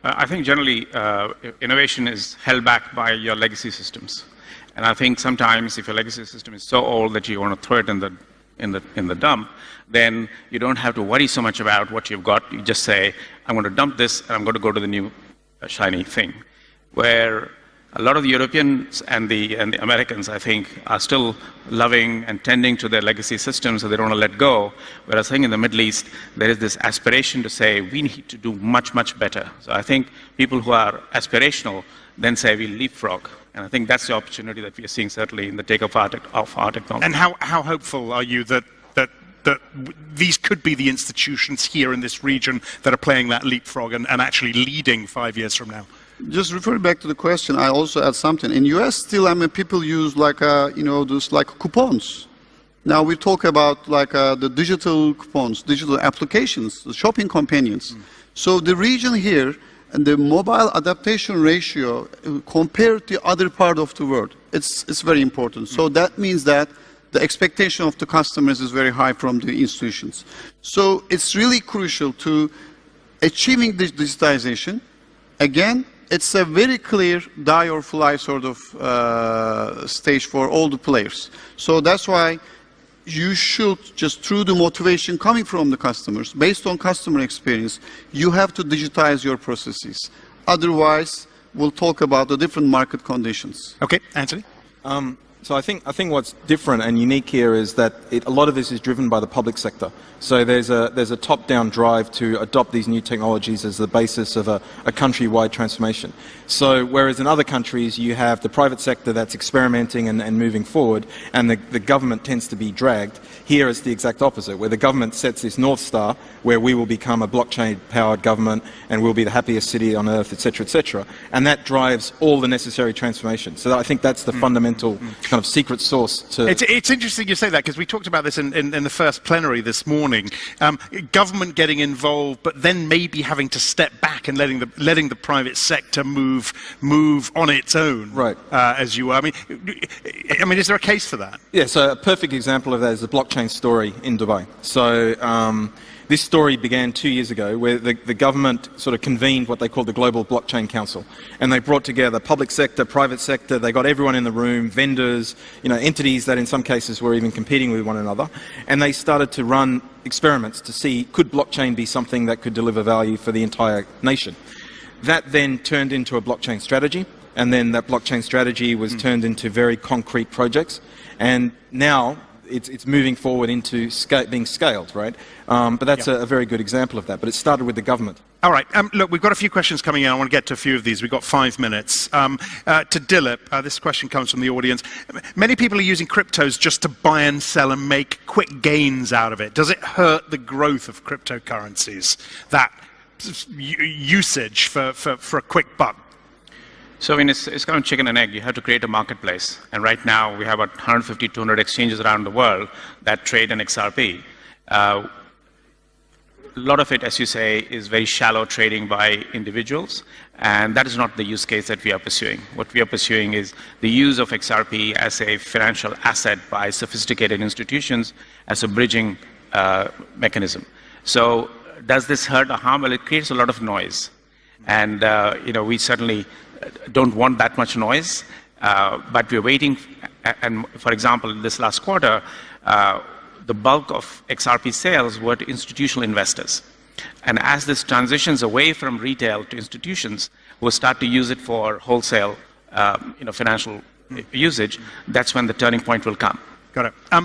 I think generally innovation is held back by your legacy systems. And I think sometimes if your legacy system is so old that you want to throw it in the dump, then you don't have to worry so much about what you've got. You just say, I'm going to dump this and I'm going to go to the new shiny thing. Where a lot of the Europeans and the Americans, I think, are still loving and tending to their legacy systems, so they don't want to let go. Whereas I think in the Middle East, there is this aspiration to say, we need to do much, much better. So I think people who are aspirational then say, we'll leapfrog. And I think that's the opportunity that we are seeing certainly in the take-up of our technology. And how hopeful are you that these could be the institutions here in this region that are playing that leapfrog and actually leading 5 years from now? Just referring back to the question, I also add something. In US, still, people use those like coupons. Now we talk about the digital coupons, digital applications, the shopping companions. So the region here and the mobile adaptation ratio compared to the other part of the world, it's very important. So that means that the expectation of the customers is very high from the institutions. So it's really crucial to achieving this digitization. Again, it's a very clear die or fly sort of stage for all the players. So that's why you should, just through the motivation coming from the customers, based on customer experience, you have to digitize your processes. Otherwise, we'll talk about the different market conditions. Okay, Anthony? So I think what's different and unique here is that a lot of this is driven by the public sector. So there's a top-down drive to adopt these new technologies as the basis of a countrywide transformation. So whereas in other countries you have the private sector that's experimenting and moving forward, and the government tends to be dragged, here it's the exact opposite, where the government sets this North Star where we will become a blockchain-powered government and we'll be the happiest city on earth, etc., etc. And that drives all the necessary transformation. So I think that's the fundamental kind of secret sauce to... It's interesting you say that, because we talked about this in the first plenary this morning. Government getting involved, but then maybe having to step back and letting the private sector move on its own, right? As you were. I mean, is there a case for that? Yeah. So a perfect example of that is the blockchain story in Dubai. So this story began 2 years ago, where the government sort of convened what they called the Global Blockchain Council, and they brought together public sector, private sector. They got everyone in the room, vendors, entities that in some cases were even competing with one another, and they started to run experiments to see, could blockchain be something that could deliver value for the entire nation. That then turned into a blockchain strategy, and then that blockchain strategy was turned into very concrete projects, and now it's moving forward into being scaled, right? But that's a very good example of that. But it started with the government. All right. Look, we've got a few questions coming in. I want to get to a few of these. We've got 5 minutes. To Dilip, this question comes from the audience. Many people are using cryptos just to buy and sell and make quick gains out of it. Does it hurt the growth of cryptocurrencies, that usage for a quick buck? So it's kind of chicken and egg. You have to create a marketplace. And right now we have about 150, 200 exchanges around the world that trade in XRP. A lot of it, as you say, is very shallow trading by individuals. And that is not the use case that we are pursuing. What we are pursuing is the use of XRP as a financial asset by sophisticated institutions as a bridging mechanism. So does this hurt or harm? Well, it creates a lot of noise. And we certainly don't want that much noise, but we're waiting. And for example, this last quarter, the bulk of XRP sales were to institutional investors. And as this transitions away from retail to institutions who will start to use it for wholesale financial usage, that's when the turning point will come. Got it.